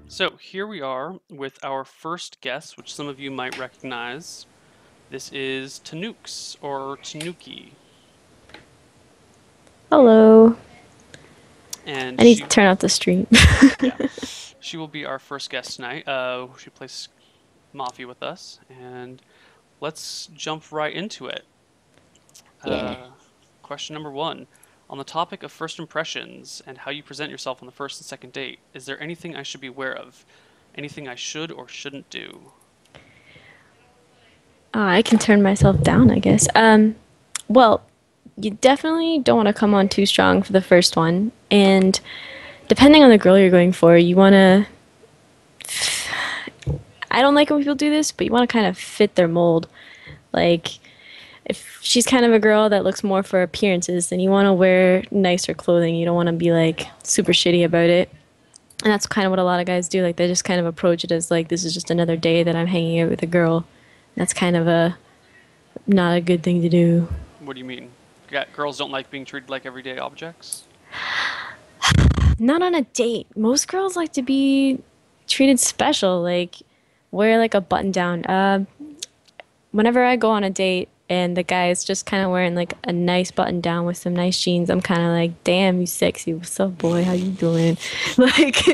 So here we are with our first guest, which some of you might recognize. This is Tanooks or Tanuki, Hello. and I need to turn off the stream. yeah, she will be our first guest tonight. She plays Mafia with us, and let's jump right into it. Yeah. Uh, Question number one. On the topic of first impressions and how you present yourself on the first and second date, is there anything I should be aware of? Anything I should or shouldn't do? I can turn myself down, I guess. Well, you definitely don't want to come on too strong for the first one. And depending on the girl you're going for, you want to. I don't like when people do this, but you want to kind of fit their mold. Like, if she's kind of a girl that looks more for appearances, then you want to wear nicer clothing. You don't want to be like super shitty about it. And that's kind of what a lot of guys do. Like, they just kind of approach it as like, this is just another day that I'm hanging out with a girl. That's kind of a not a good thing to do. What do you mean? Girls don't like being treated like everyday objects? Not on a date. Most girls like to be treated special, like wear like a button down. Whenever I go on a date and the guy is just kind of wearing like a nice button down with some nice jeans, I'm kind of like, damn, you sexy. What's up, boy? How you doing? Like,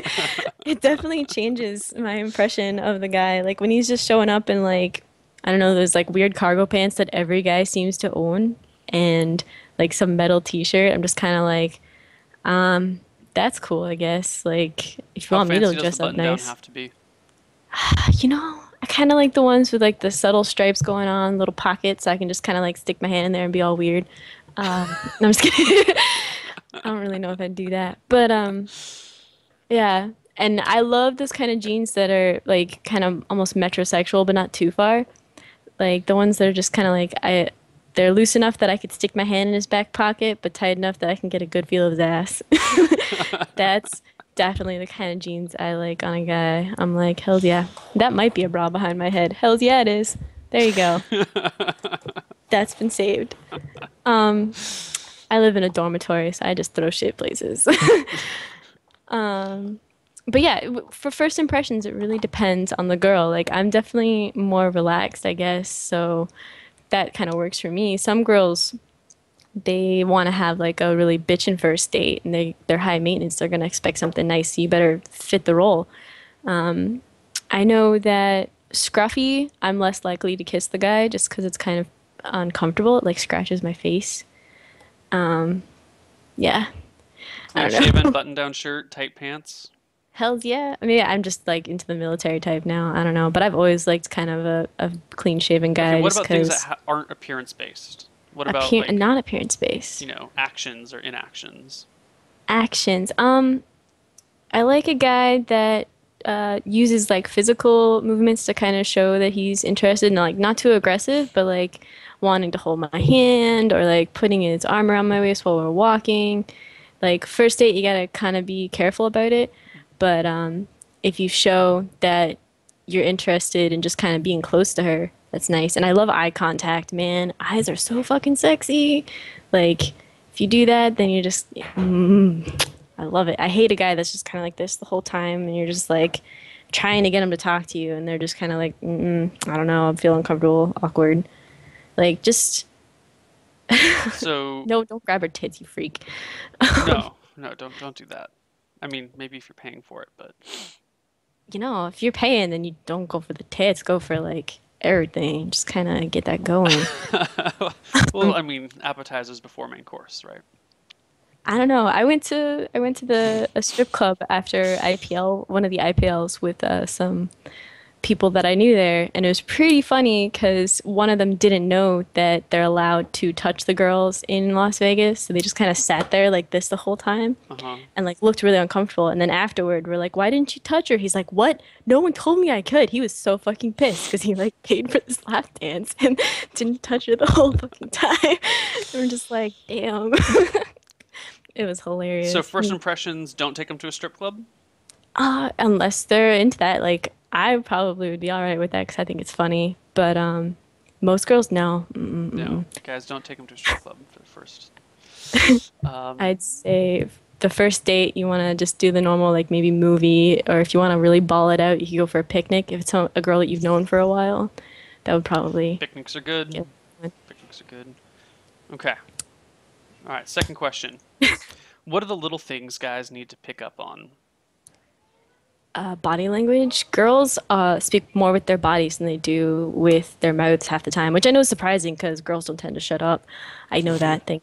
it definitely changes my impression of the guy. Like when he's just showing up in like, I don't know, those like weird cargo pants that every guy seems to own and like some metal t-shirt. I'm just kind of like, that's cool, I guess. Like, if you How want me to fancy does the dress up button down nice, have to be? I kind of like the ones with like the subtle stripes going on, little pockets, so I can just kind of like stick my hand in there and be all weird. No, I'm just kidding. I don't really know if I'd do that, but yeah. And I love those kind of jeans that are like kind of almost metrosexual, but not too far. Like the ones that are just kind of like they're loose enough that I could stick my hand in his back pocket, but tight enough that I can get a good feel of his ass. That's definitely the kind of jeans I like on a guy. I'm like, hells yeah. That might be a bra behind my head. Hells yeah, it is. There you go. That's been saved. I live in a dormitory, so I just throw shit places. But yeah, for first impressions, it really depends on the girl. Like, I'm definitely more relaxed, I guess. So that kind of works for me. Some girls, they want to have like a really bitchin' first date and they're high maintenance. They're gonna expect something nice. So you better fit the role. I know that scruffy, I'm less likely to kiss the guy just because it's kind of uncomfortable. It like scratches my face. Yeah, I Clean don't shaven, know. button down shirt, tight pants. Hells yeah. I mean, I'm just like into the military type now. I don't know, but I've always liked kind of a clean shaven Okay, guy what just about things that because aren't appearance based? What about not appearance based actions or inactions? actions. I like a guy that uses like physical movements to kind of show that he's interested in like not too aggressive, but like wanting to hold my hand or like putting his arm around my waist while we're walking. Like first date, you gotta kind of be careful about it, but if you show that you're interested in just kind of being close to her, that's nice. And I love eye contact, man. Eyes are so fucking sexy. Like if you do that, then you're just I love it. I hate a guy that's just kind of like this the whole time, and you're just like trying to get him to talk to you, and they're just kind of like, I don't know, I feel uncomfortable, awkward. Like, just So no, don't grab her tits, you freak. no, no, don't do that. I mean, maybe if you're paying for it, but If you're paying, then you don't go for the tits, go for like everything. Just kind of get that going. well, I mean, appetizers before main course, right? I don't know. I went to the a strip club after IPL, one of the IPLs with some people that I knew there, and it was pretty funny because one of them didn't know that they're allowed to touch the girls in Las Vegas, so they just kind of sat there like this the whole time Uh-huh. and like looked really uncomfortable. And then afterward, we're like, "Why didn't you touch her?" He's like, "What? No one told me I could." He was so fucking pissed because he like paid for this lap dance and didn't touch her the whole fucking time. And we're just like, "Damn." It was So hilarious. first impressions, don't take them to a strip club? Unless they're into that, like I probably would be all right with that because I think it's funny. But most girls, no. No, guys, don't take them to a strip club for the first. I'd say the first date, you want to just do the normal, like maybe movie, or if you want to really ball it out, you can go for a picnic. If it's a girl that you've known for a while, that would probably Picnics are good. get Picnics are good. Okay. All right. Second question. What are the little things guys need to pick up on? body language. Girls speak more with their bodies than they do with their mouths half the time, which I know is surprising because girls don't tend to shut up. I know that thing.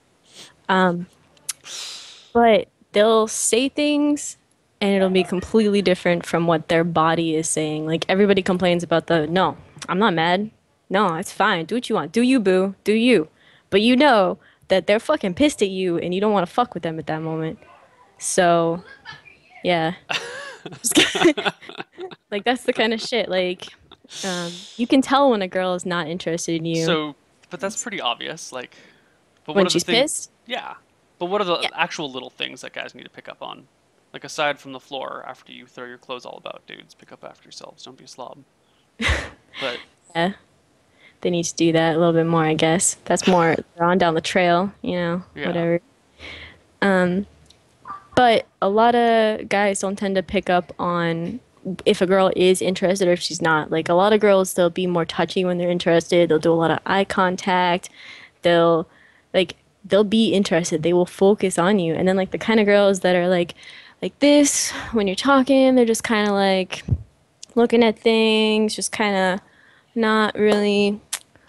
But they'll say things and it'll be completely different from what their body is saying. Like everybody complains about the no, I'm not mad. No, it's fine. Do what you want. Do you, boo. Do you. But you know that they're fucking pissed at you and you don't want to fuck with them at that moment. So, yeah. Like that's the kind of shit. Like, you can tell when a girl is not interested in you So, but that's pretty obvious. Like, but what when are the she's things? pissed. Yeah. But what are the Yeah. actual little things that guys need to pick up on? Like aside from the floor after you throw your clothes all about, dudes, pick up after yourselves. Don't be a slob. But Yeah. They need to do that a little bit more, I guess. That's more they're on down the trail, yeah. whatever. But a lot of guys don't tend to pick up on if a girl is interested or if she's not. Like a lot of girls, they'll be more touchy when they're interested. They'll do a lot of eye contact. They'll like they'll be interested. They will focus on you. And then like the kind of girls that are like this when you're talking, they're just kind of like looking at things, just kind of not really.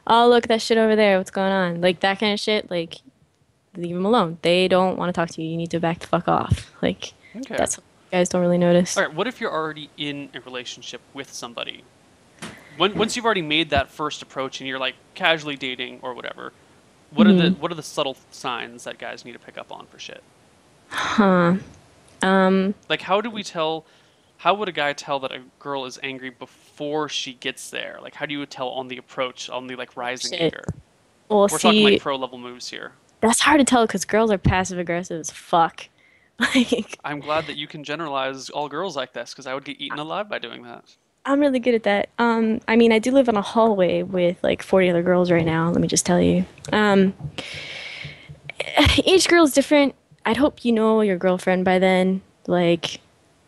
Oh, look at that shit over there. What's going on? Like that kind of shit. Like leave them alone. They don't want to talk to you. You need to back the fuck off. Like Okay. that's what guys don't really notice. All right. What if you're already in a relationship with somebody? Once you've already made that first approach and you're like casually dating or whatever, what are the subtle signs that guys need to pick up on for shit? Like how do we tell how would a guy tell that a girl is angry before she gets there? Like how do you tell on the approach, on the like rising Shit. anger? Well, We're talking like see, pro level moves here. that's hard to tell because girls are passive aggressive as fuck. Like I'm glad that you can generalize all girls like this because I would get eaten alive by doing that. I'm really good at that. I mean, I do live in a hallway with like 40 other girls right now. Let me just tell you. Each girl's different. I'd hope you know your girlfriend by then. Like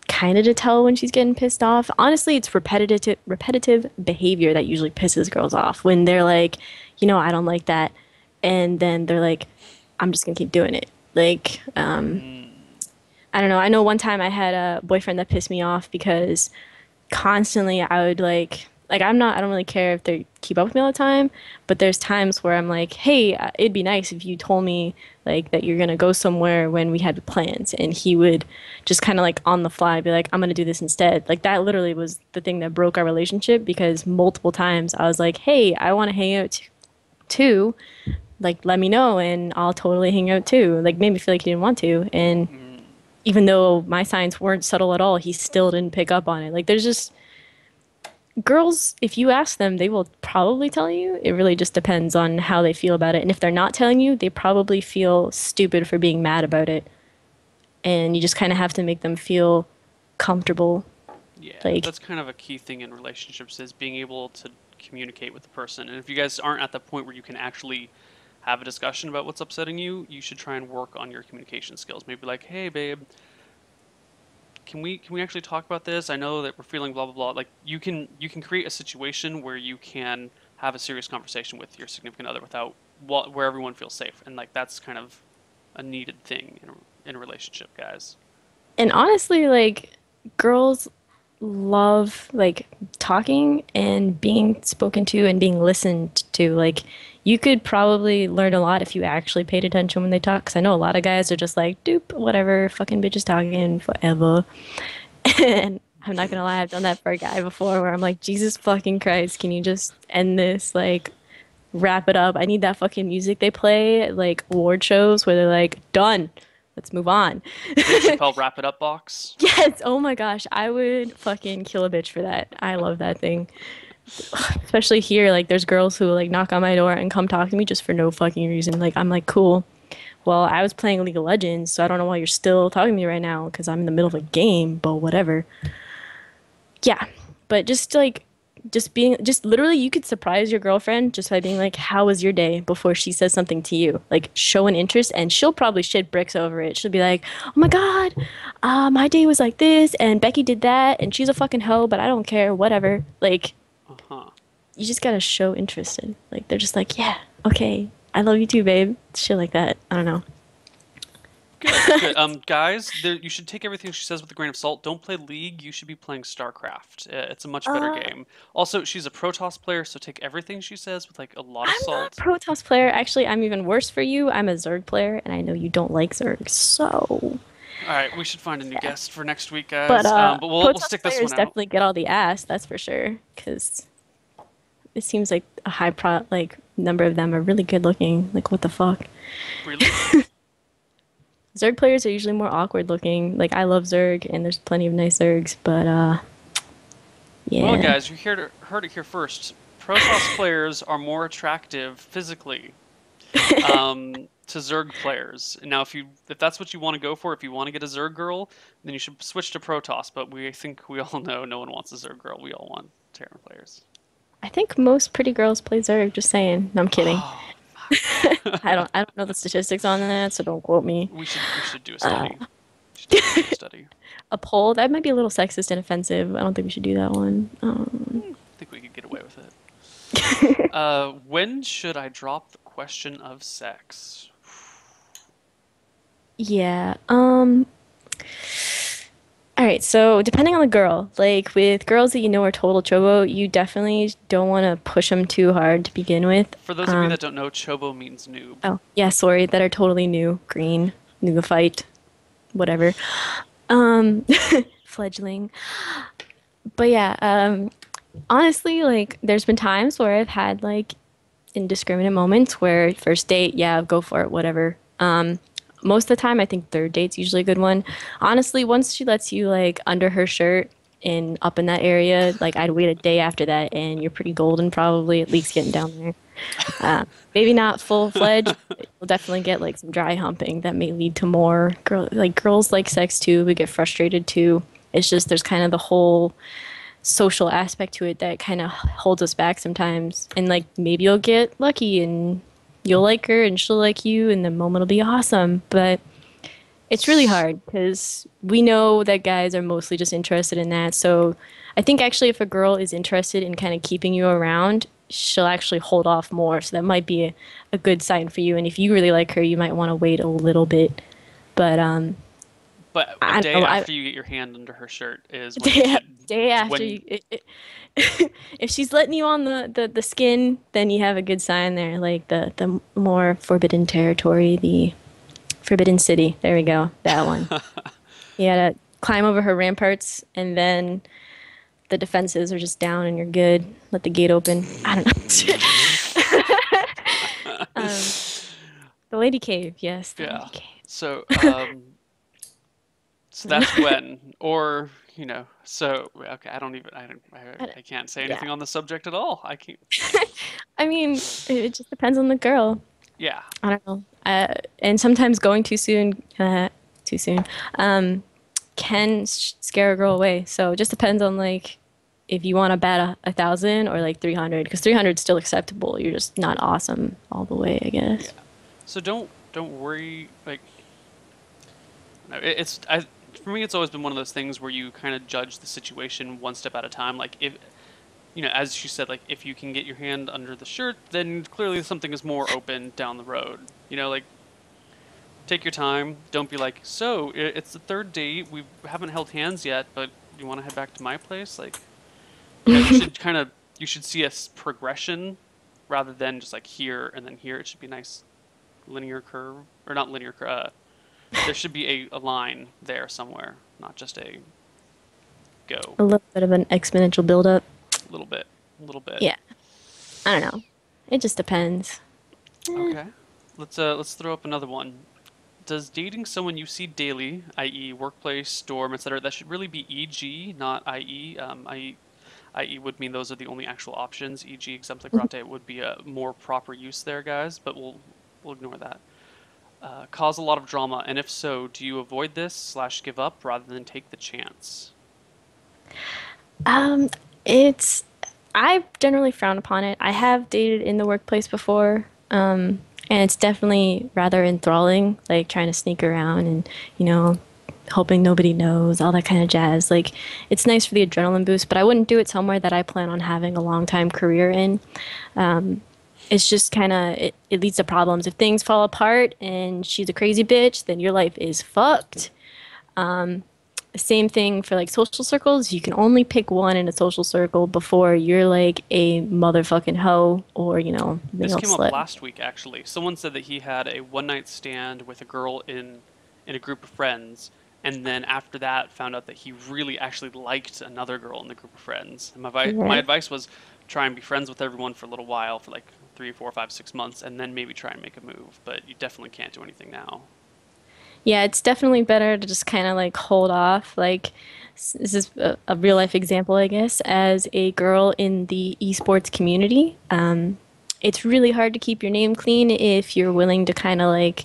kind of to tell when she's getting pissed off. Honestly, it's repetitive behavior that usually pisses girls off when they're like, I don't like that, and then they're like, I'm just gonna keep doing it. Like, Mm, I don't know. I know one time I had a boyfriend that pissed me off because constantly I would I don't really care if they keep up with me all the time, but there's times where I'm like, hey, it'd be nice if you told me like that you're gonna go somewhere when we had plans, and he would just kind of like on the fly be like, I'm gonna do this instead. Like that literally was the thing that broke our relationship because multiple times I was like, hey, I want to hang out too, like let me know and I'll totally hang out too. Like made me feel like he didn't want to, and mm. even though my signs weren't subtle at all, he still didn't pick up on it. Like there's just girls, if you ask them, they will probably tell you. It really just depends on how they feel about it. And if they're not telling you, they probably feel stupid for being mad about it. And you just kind of have to make them feel comfortable. Yeah, Like, that's kind of a key thing in relationships is being able to communicate with the person. And if you guys aren't at the point where you can actually have a discussion about what's upsetting you, you should try and work on your communication skills. Maybe like, "Hey babe, can we actually talk about this? I know that we're feeling blah blah blah." Like you can create a situation where you can have a serious conversation with your significant other without where everyone feels safe. And like that's kind of a needed thing in a relationship, guys. and honestly, like, girls love like talking and being spoken to and being listened to. Like, you could probably learn a lot if you actually paid attention when they talk. Because I know a lot of guys are just like, dupe, whatever, fucking bitches talking forever. And I'm not gonna lie, I've done that for a guy before where I'm like, Jesus fucking Christ, can you just end this? Like, wrap it up. I need that fucking music they play at like award shows where they're like, done. Let's move on. Dave Chappelle wrap it up box. Yes. Oh my gosh. I would fucking kill a bitch for that. I love that thing. Especially here, like there's girls who like knock on my door and come talk to me just for no fucking reason. Like I'm like, cool. Well, I was playing League of Legends, so I don't know why you're still talking to me right now because I'm in the middle of a game, but whatever. Yeah. But just like just literally, you could surprise your girlfriend just by being like, "How was your day?" before she says something to you. Like, show an interest, and she'll probably shit bricks over it. She'll be like, "Oh my God, my day was like this, and Becky did that, and she's a fucking hoe, but I don't care, whatever." Like, Uh-huh. you just gotta show interest in. Like, they're just like, "Yeah, okay, I love you too, babe." Shit like that. I don't know. Good, good. Guys, you should take everything she says with a grain of salt. Don't play League. You should be playing StarCraft. It's a much better Uh, game. Also, she's a Protoss player, so take everything she says with like a lot of I'm not a salt. Protoss player. Actually, I'm even worse for you. I'm a Zerg player, and I know you don't like Zerg, so. All right, we should find a new guest for next week, But guys. But we'll Protoss stick this players one out. definitely get all the ass, that's for sure. Because it seems like a like number of them are really good looking. Like what the fuck? Really? Zerg players are usually more awkward looking. Like I love Zerg, and there's plenty of nice Zergs, but Well, yeah. guys, you heard it here first. Protoss players are more attractive physically to Zerg players. Now, if that's what you want to go for, if you want to get a Zerg girl, then you should switch to Protoss. But we think we all know no one wants a Zerg girl. We all want Terran players. I think most pretty girls play Zerg. Just saying. No, I'm kidding. Oh, fuck. I don't know the statistics on that, so don't quote me. We should do a study. We should definitely do a study. A poll that might be a little sexist and offensive. I don't think we should do that one. I think we could get away with it. When should I drop the question of sex? Yeah. All right, so depending on the girl, like with girls that you know are total chobo, you definitely don't want to push them too hard to begin with. For those of you that don't know, chobo means noob. Oh, yeah, sorry, that are totally new, green, neophyte, whatever, fledgling. But yeah, honestly, like there's been times where I've had like indiscriminate moments where first date, yeah, go for it, whatever. Most of the time, I think third date's usually a good one. Honestly, once she lets you like under her shirt and up in that area, like I'd wait a day after that, and you're pretty golden, probably at least getting down there. Maybe not full fledged. You'll definitely get like some dry humping that may lead to more. Girls like sex too. We get frustrated too. It's just there's kind of the whole social aspect to it that kind of holds us back sometimes. And like maybe you'll get lucky and you'll like her and she'll like you and the moment will be awesome. But it's really hard because we know that guys are mostly just interested in that. So I think actually if a girl is interested in kind of keeping you around, she'll actually hold off more. So that might be a good sign for you. And if you really like her, you might want to wait a little bit. But But a I don't day know. after you get your hand under her shirt is when you Day, should. day after When you, if she's letting you on the skin, then you have a good sign there. Like the more forbidden territory, the forbidden city. There we go. That one. You gotta climb over her ramparts, and then the defenses are just down, and you're good. Let the gate open. I don't know. um, the Lady Cave. Yes, the yeah. Lady Cave. So so that's when, or so okay. I don't even. I don't. I can't say Yeah. anything on the subject at all. I can't. I mean, it just depends on the girl. Yeah. I don't know. And sometimes going too soon, can scare a girl away. So it just depends on like if you want to bat a 1,000 or like 300, because 300 is still acceptable. You're just not awesome all the way, I Yeah. guess. So don't worry. Like no, for me it's always been one of those things where you kind of judge the situation one step at a time. Like if as you said, like if you can get your hand under the shirt, then clearly something is more open down the road. Like take your time. Don't be like, so it's the third date. We haven't held hands yet, but you want to head back to my place? Like, you should see a progression rather than just like here and then here. It should be a nice linear curve, or not linear curve. There should be a line there somewhere, not just a go. A little bit of an exponential buildup. A little bit, a little bit. Yeah. I don't know. It just depends. Okay. Let's throw up another one. Does dating someone you see daily, i.e., workplace, dorm, etc., that should really be EG, not IE? IE would mean those are the only actual options. E.g., exempli grate would be a more proper use there, guys, but we'll ignore that. Cause a lot of drama, and if so, do you avoid this / give up rather than take the chance? Um, it's I generally frown upon it. I have dated in the workplace before, and it's definitely rather enthralling, like trying to sneak around and, you know, hoping nobody knows, all that kind of jazz. Like, it's nice for the adrenaline boost, but I wouldn't do it somewhere that I plan on having a long time career in. It's just kind of, it leads to problems. If things fall apart and she's a crazy bitch, then your life is fucked. Same thing for like social circles. You can only pick one in a social circle before you're like a motherfucking hoe or, you know, This male came up slut. last week, actually. Someone said that he had a one night stand with a girl in a group of friends, and then after that found out that he really actually liked another girl in the group of friends. And my Yeah. advice was try and be friends with everyone for a little while, for like 3, 4, 5, 6 months, and then maybe try and make a move. But you definitely can't do anything now. Yeah, it's definitely better to just kind of like hold off. Like, this is a real life example, I guess, as a girl in the esports community. It's really hard to keep your name clean if you're willing to kind of like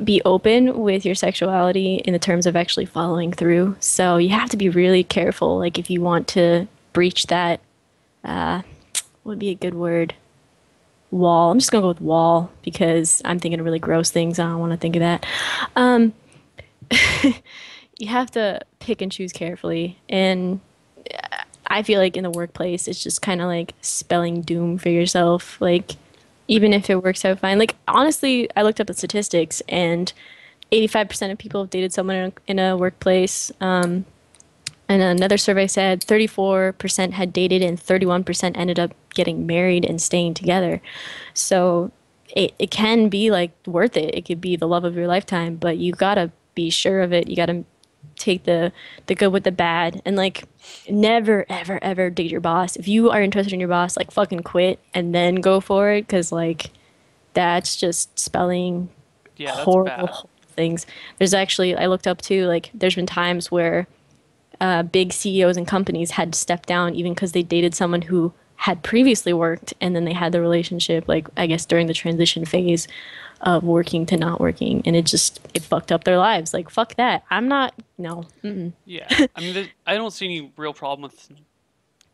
be open with your sexuality in the terms of actually following through. So you have to be really careful. Like, if you want to breach that, what would be a good word? Wall. I'm just gonna go with wall because I'm thinking of really gross things. I don't want to think of that. You have to pick and choose carefully. And I feel like in the workplace, it's just kind of like spelling doom for yourself. Like, But even if it works out fine. Like, honestly, I looked up the statistics, and 85% of people have dated someone in a workplace. And another survey said 34% had dated, and 31% ended up getting married and staying together. So it can be like worth it. It could be the love of your lifetime, but you gotta be sure of it. You gotta take the good with the bad, and like never ever ever date your boss. If you are interested in your boss, like fucking quit and then go for it, because like that's just spelling yeah, that's horrible, bad. horrible things. There's actually, I looked up too, like there's been times where big CEOs and companies had to step down even because they dated someone who had previously worked, and then they had the relationship, like I guess during the transition phase of working to not working, and it fucked up their lives. Like, fuck that. I'm not, no. Mm-mm. Yeah, I mean, I don't see any real problem with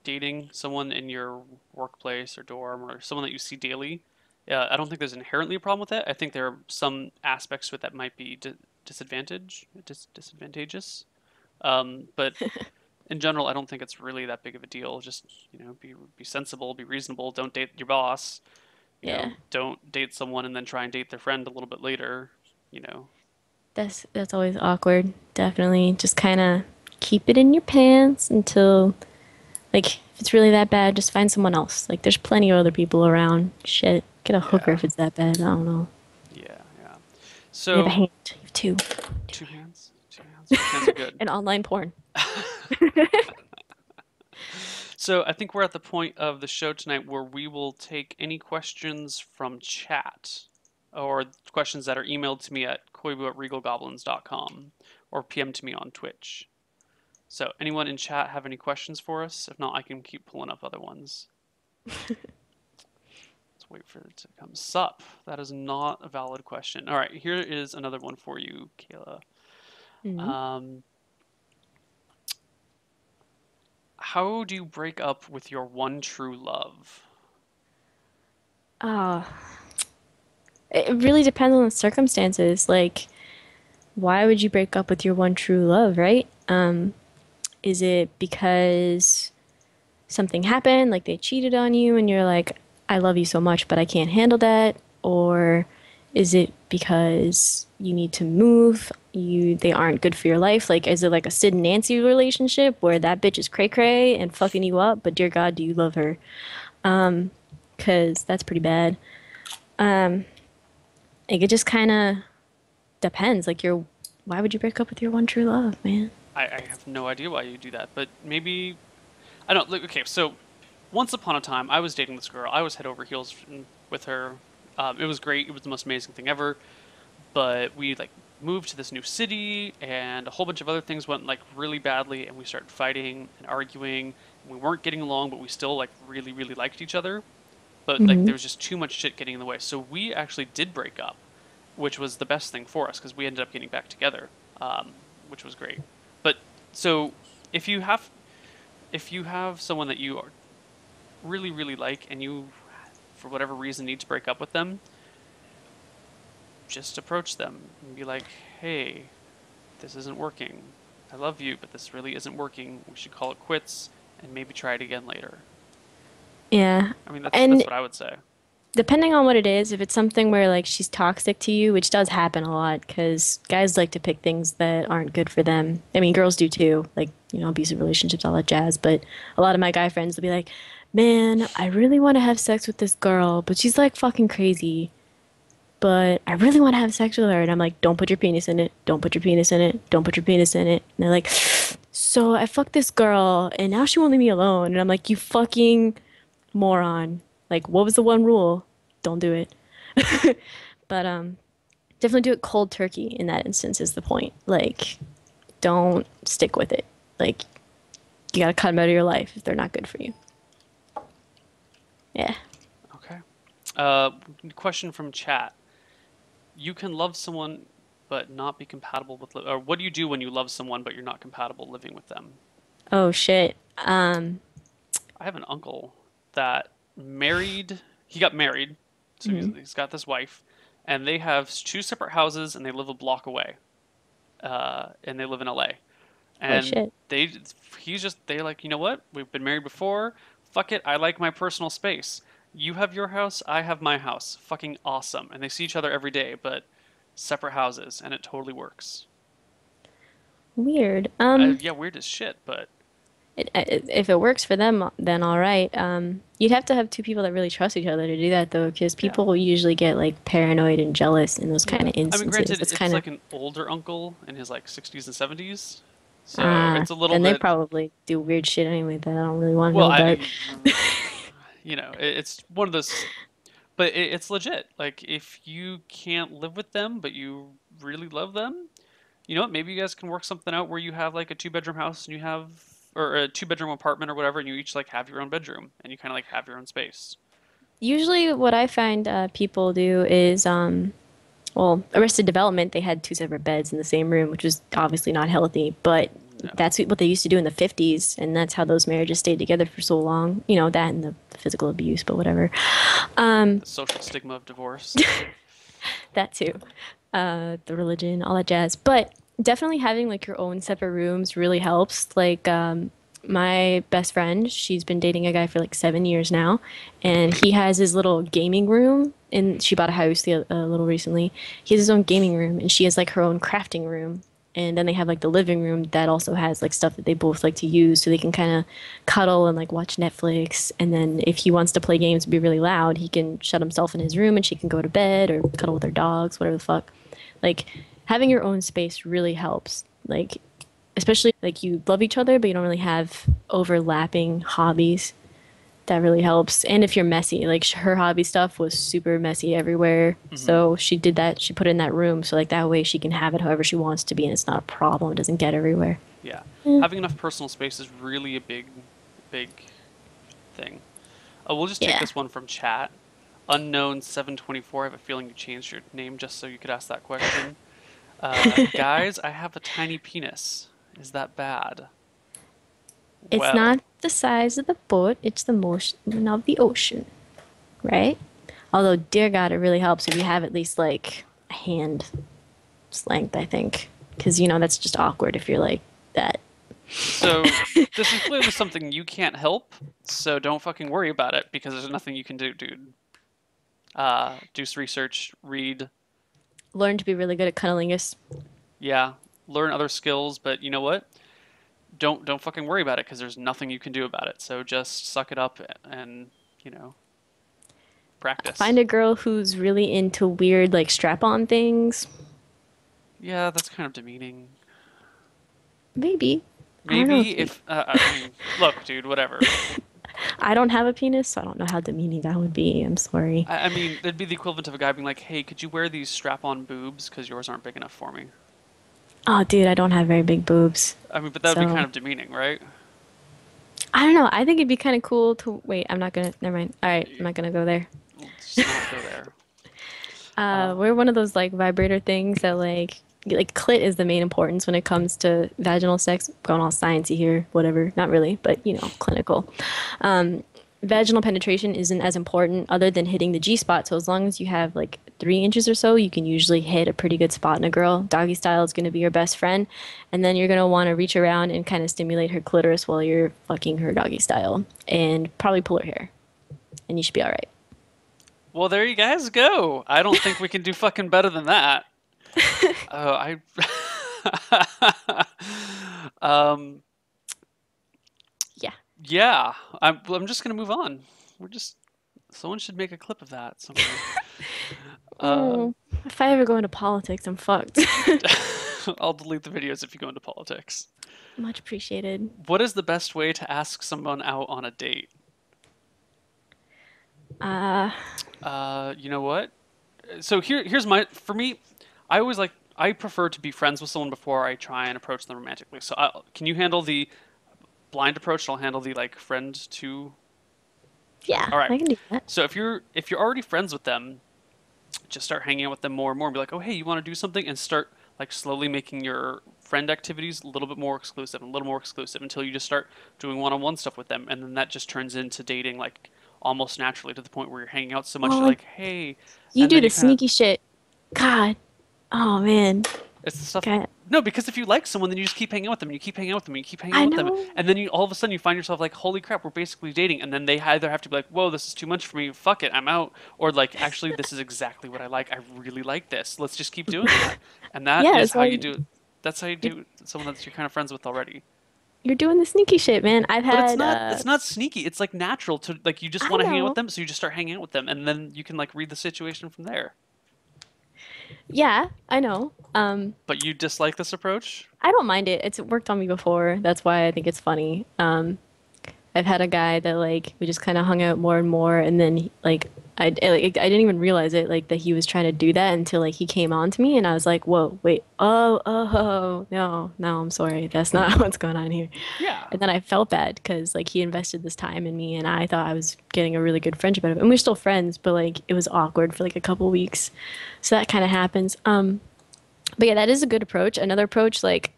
dating someone in your workplace or dorm or someone that you see daily. I don't think there's inherently a problem with that. I think there are some aspects to it that might be disadvantageous. But in general, I don't think it's really that big of a deal. Just, be sensible, be reasonable. Don't date your boss. Yeah, Don't date someone and then try and date their friend a little bit later. You know. that's always awkward. Definitely just kind of keep it in your pants until, like, if it's really that bad, just find someone else. Like, there's plenty of other people around. Shit, get a hooker Yeah. if it's that bad. I don't know. Yeah. Yeah. You have a So hand. You have two. two hands. Two hands. Both hands are good. And online porn. So I think we're at the point of the show tonight where we will take any questions from chat or questions that are emailed to me at koibu@regalgoblins.com or PM to me on Twitch. So anyone in chat have any questions for us? If not, I can keep pulling up other ones. Let's wait for it to come. Sup? That is not a valid question. All right, here is another one for you, Kayla. Mm. Um, how do you break up with your one true love? Oh, it really depends on the circumstances. Like, why would you break up with your one true love, right? Is it because something happened, like they cheated on you, and you're like, I love you so much, but I can't handle that? Or is it because you need to move? They aren't good for your life. Like, is it like a Sid and Nancy relationship where that bitch is cray cray and fucking you up, but dear God, do you love her? Because that's pretty bad. Like, it just kind of depends. Like, why would you break up with your one true love, man? I have no idea why you do that, but maybe I don't. Look, okay, so once upon a time, I was dating this girl. I was head over heels with her. It was great. It was the most amazing thing ever. But we like moved to this new city, and a whole bunch of other things went like really badly, and we started fighting and arguing. We weren't getting along, but we still like really, really liked each other. But like Hmm. there was just too much shit getting in the way. So we actually did break up, which was the best thing for us because we ended up getting back together, which was great. But so if you have if you have someone that you really, really like and you, for whatever reason, need to break up with them, just approach them and be like, hey, this isn't working. I love you, but this really isn't working. We should call it quits and maybe try it again later. Yeah. I mean, that's And what I would say. depending on what it is, if it's something where like she's toxic to you, which does happen a lot because guys like to pick things that aren't good for them. I mean, girls do too, like, abusive relationships, all that jazz. But a lot of my guy friends will be like, man, I really want to have sex with this girl, but she's like fucking crazy. But I really want to have sex with her. And I'm like, don't put your penis in it. Don't put your penis in it. Don't put your penis in it. And they're like, so I fucked this girl and now she won't leave me alone. And I'm like, you fucking moron. Like, what was the one rule? Don't do it. But definitely do it cold turkey in that instance is the point. Like, don't stick with it. Like, you gotta cut them out of your life if they're not good for you. Yeah. Okay. Question from chat. You can love someone but not be compatible with, or what do you do when you love someone but you're not compatible living with them? Oh shit. I have an uncle that he got married, so Mhm. he's got this wife, and they have two separate houses and they live a block away, and they live in LA. Oh And shit. they're like, you know what? We've been married before. Fuck it. I like my personal space. You have your house. I have my house. Fucking awesome. And they see each other every day, but separate houses, and it totally works. Weird. Yeah, weird as shit, but If it works for them, then all right. You'd have to have two people that really trust each other to do that, though, because yeah, people usually get like paranoid and jealous in those kind yeah. of I mean, instances. granted, That's it's kind of like an older uncle in his like 60s and 70s, so it's a little then they bit. probably do weird shit anyway that I don't really want to Well, know about. it's one of those, but it's legit. Like, if you can't live with them, but you really love them, you know what? Maybe you guys can work something out where you have like a two-bedroom house and you have, or a two-bedroom apartment or whatever, and you each like have your own bedroom and you kind of like have your own space. Usually, what I find people do is, well, Arrested Development, they had two separate beds in the same room, which was obviously not healthy, but No, that's what they used to do in the 50s, and that's how those marriages stayed together for so long. That and the physical abuse, but whatever. the social stigma of divorce. That too. The religion, all that jazz. But definitely having like your own separate rooms really helps. Like my best friend, she's been dating a guy for like 7 years now, and he has his little gaming room. And she bought a house a little recently. He has his own gaming room, and she has like her own crafting room. And then they have like the living room that also has like stuff that they both like to use, so they can kind of cuddle and like watch Netflix. And then if he wants to play games and be really loud, he can shut himself in his room, and she can go to bed or cuddle with their dogs, whatever the fuck. Like having your own space really helps. Like especially like you love each other, but you don't really have overlapping hobbies. That really helps. And if you're messy, like her hobby stuff was super messy everywhere. Hmm. So she did that. She put it in that room. So like that way she can have it however she wants to be, and it's not a problem. It doesn't get everywhere. Yeah, Yeah. having enough personal space is really a big thing. We'll just take Yeah. this one from chat. Unknown 724. I have a feeling you changed your name just so you could ask that question. Guys, I have a tiny penis. Is that bad? It's Well, not the size of the boat, it's the motion of the ocean, right? Although, dear God, it really helps if you have at least like a hand's length, I think. Because, that's just awkward if you're like that. so this is clearly something you can't help, so don't fucking worry about it because there's nothing you can do, dude. Do some research, read, Learn to be really good at cunnilingus. yeah, learn other skills, but you know what? Don't fucking worry about it because there's nothing you can do about it. So just suck it up and, you know, Find practice. a girl who's really into weird, like strap on things. Yeah, that's kind of demeaning. Maybe. I don't know Maybe if I mean, look, dude, whatever. I don't have a penis, so I don't know how demeaning that would be. I'm sorry. I mean, it'd be the equivalent of a guy being like, "Hey, could you wear these strap-on boobs because yours aren't big enough for me?" Oh, dude, I don't have very big boobs. I mean, but that would be kind So, of demeaning, right? I don't know. I think it'd be kind of cool to wait. I'm not gonna. Never mind. All right, I'm not gonna go there. Let's just not go there. Uh, We're one of those like vibrator things that like like clit is the main importance when it comes to vaginal sex. Going all sciencey here, whatever. Not really, but clinical. Vaginal penetration isn't as important other than hitting the G spot. So as long as you have like 3 inches or so, you can usually hit a pretty good spot in a girl. Doggy style is going to be your best friend. And then you're going to want to reach around and kind of stimulate her clitoris while you're fucking her doggy style and probably pull her hair. And you should be all right. Well, there you guys go. I don't think we can do fucking better than that. I um Yeah. yeah, I'm just gonna move on. We're just someone should make a clip of that somewhere. Uh, Oh, if I ever go into politics, I'm fucked. I'll delete the videos if you go into politics. Much appreciated. What is the best way to ask someone out on a date? Uh, You know what? So here's my for me. I prefer to be friends with someone before I try and approach them romantically. So can you handle the blind approach? I'll handle the like friend to. yeah, All right. I can do that. So if you're already friends with them, just start hanging out with them more and more and be like, oh, hey, you want to do something? And start like slowly making your friend activities a little bit more exclusive and a little more exclusive until you just start doing one-on-one stuff with them. And then that just turns into dating like almost naturally to the point where you're hanging out so much Oh, you're like like, hey, you and do then the you kind of, sneaky shit. God. Oh man. it's the stuff. God. No, because if you like someone, then you just keep hanging out with them, and you keep hanging out with them, and you keep hanging I out with them, know. and then you all of a sudden you find yourself like, holy crap, we're basically dating, and then they either have to be like, whoa, this is too much for me, fuck it, I'm out, or like, actually, this is exactly what I like, I really like this, let's just keep doing that, and that Yeah, is it's how you like do it. That's how you you're, do someone that you're kind of friends with already. you're doing the sneaky shit, man. I've But it's had not it's not sneaky. It's like natural to like you just I want to hang out with know. them, so you just start hanging out with them, and then you can like read the situation from there. Yeah, I know. But you dislike this approach? I don't mind it. It's worked on me before. That's why I think it's funny. I've had a guy that like we just kind of hung out more and more, and then I didn't even realize it like that he was trying to do that until like he came on to me, and I was like, whoa, wait, oh, no, I'm sorry, that's not what's going on here. Yeah. And then I felt bad because like he invested this time in me, and I thought I was getting a really good friendship out of it, and we're still friends, but like it was awkward for like a couple weeks, so that kind of happens. But yeah, that is a good approach. Another approach, but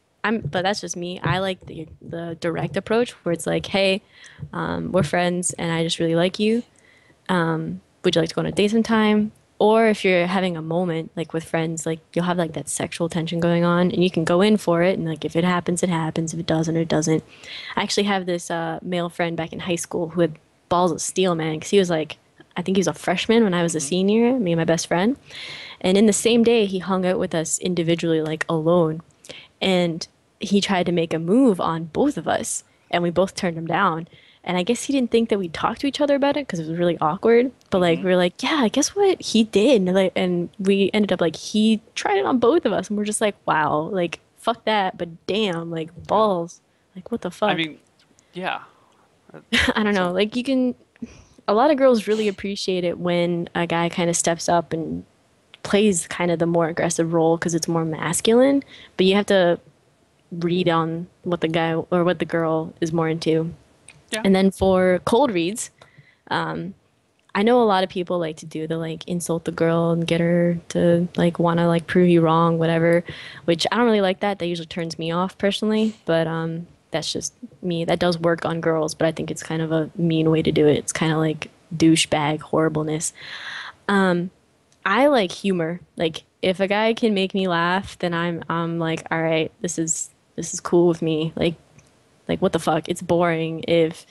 that's just me. I like the direct approach where it's like, hey, we're friends and I just really like you. Would you like to go on a date sometime? Or if you're having a moment like with friends, like you'll have like that sexual tension going on and you can go in for it. And like if it happens, it happens. If it doesn't, it doesn't. I actually have this male friend back in high school who had balls of steel, man, because he was like, I think he was a freshman when I was a Hmm. senior, me and my best friend. And in the same day, he hung out with us individually, like alone. And he tried to make a move on both of us. And we both turned him down. And I guess he didn't think that we'd talk to each other about it because it was really awkward. But like Hmm. we were like, yeah, guess what he did? And we ended up like he tried it on both of us, and we're just like, wow, like fuck that, but damn, like Yeah. balls, like what the I fuck? mean, yeah. Uh, I don't know. So Like you can, a lot of girls really appreciate it when a guy kind of steps up and plays kind of the more aggressive role because it's more masculine. But you have to read on what the guy or what the girl is more into. yeah. And then for cold reads, I know a lot of people like to do the like insult the girl and get her to like want to like prove you wrong, whatever, which I don't really like that. That usually turns me off personally, but that's just me. That does work on girls, but I think it's kind of a mean way to do it. It's kind of like douchebag horribleness. I like humor. Like if a guy can make me laugh, then I'm like, all right, this is cool with me. Like what the fuck? It's boring if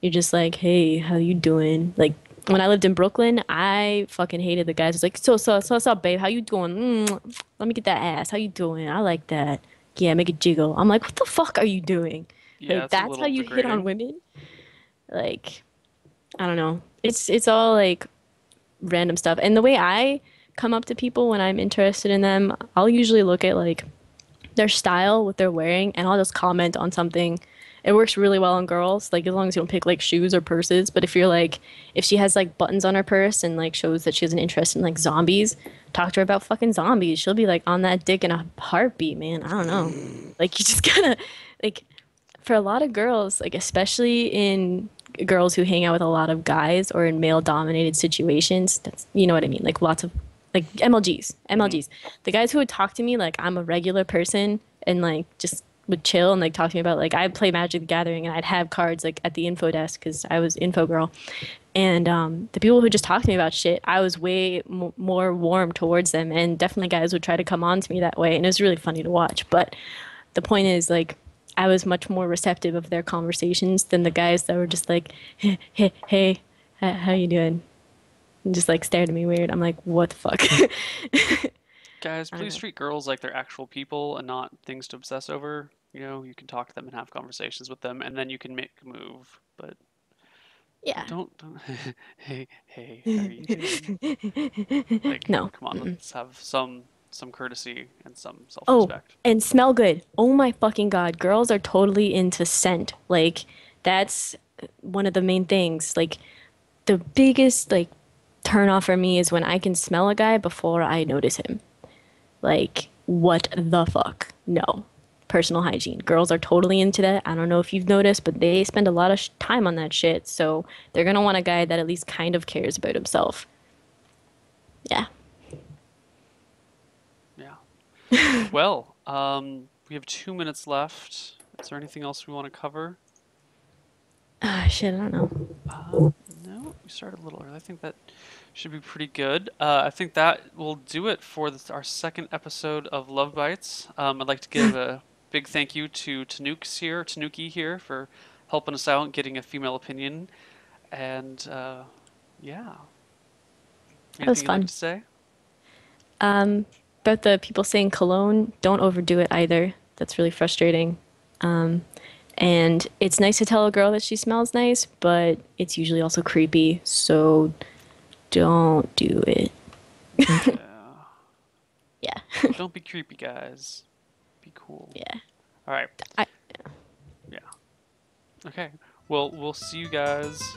you're just like, hey, how you doing? Like when I lived in Brooklyn, I fucking hated the guys. It's like, what's up, babe? How you doing? Let me get that ass. How you doing? I like that. Yeah, make it jiggle. I'm like, what the fuck are you doing? Yeah, Like it's a that's how little you hit on degrading. women? Like, I don't know. It's all like random stuff. And the way I come up to people when I'm interested in them, I'll usually look at like their style, what they're wearing, and I'll just comment on something. It works really well on girls, like as long as you don't pick like shoes or purses. But if you're like, if she has like buttons on her purse and like shows that she has an interest in like zombies, talk to her about fucking zombies. She'll be like on that dick in a heartbeat, man. I don't know. Like you just gotta like for a lot of girls, like especially in girls who hang out with a lot of guys or in male dominated situations, that's you know what I mean, like lots of like MLGs, Hmm. MLGs. The guys who would talk to me like I'm a regular person and like just would chill and like talk to me about like I'd play Magic the Gathering and I'd have cards like at the info desk because I was info girl. And the people who just talked to me about shit, I was way more warm towards them, and definitely guys would try to come on to me that way, and it was really funny to watch. But the point is, like, I was much more receptive of their conversations than the guys that were just like, hey, how you doing? And just like stared at me weird. I'm like, what the fuck? Guys, I don't please know. treat girls like they're actual people and not things to obsess over. You know, you can talk to them and have conversations with them, and then you can make a move. But Yeah. don't. Hey, how are you doing? Like, No. come on, let's have some courtesy and some Oh, self-respect. and smell good. Oh my fucking God. Girls are totally into scent. Like, that's one of the main things. Like, the biggest, like, turn off for me is when I can smell a guy before I notice him. Like, what the fuck? No. Personal hygiene. Girls are totally into that. I don't know if you've noticed, but they spend a lot of time on that shit. So they're gonna want a guy that at least kind of cares about himself. Yeah. Yeah. Well, we have 2 minutes left. Is there anything else we want to cover? Ah, shit, I don't know. No, we started a little early. I think that should be pretty good. I think that will do it for our second episode of Love Bites. I'd like to give a big thank you to Tanuki here, for helping us out and getting a female opinion. And yeah, That was anything you'd like fun. to say? About the people saying cologne, don't overdo it either. That's really frustrating. And it's nice to tell a girl that she smells nice, but it's usually also creepy. So don't do it. Yeah. Yeah. Don't be creepy, guys. Be cool. Yeah. All right. I Yeah. Okay. Well, we'll see you guys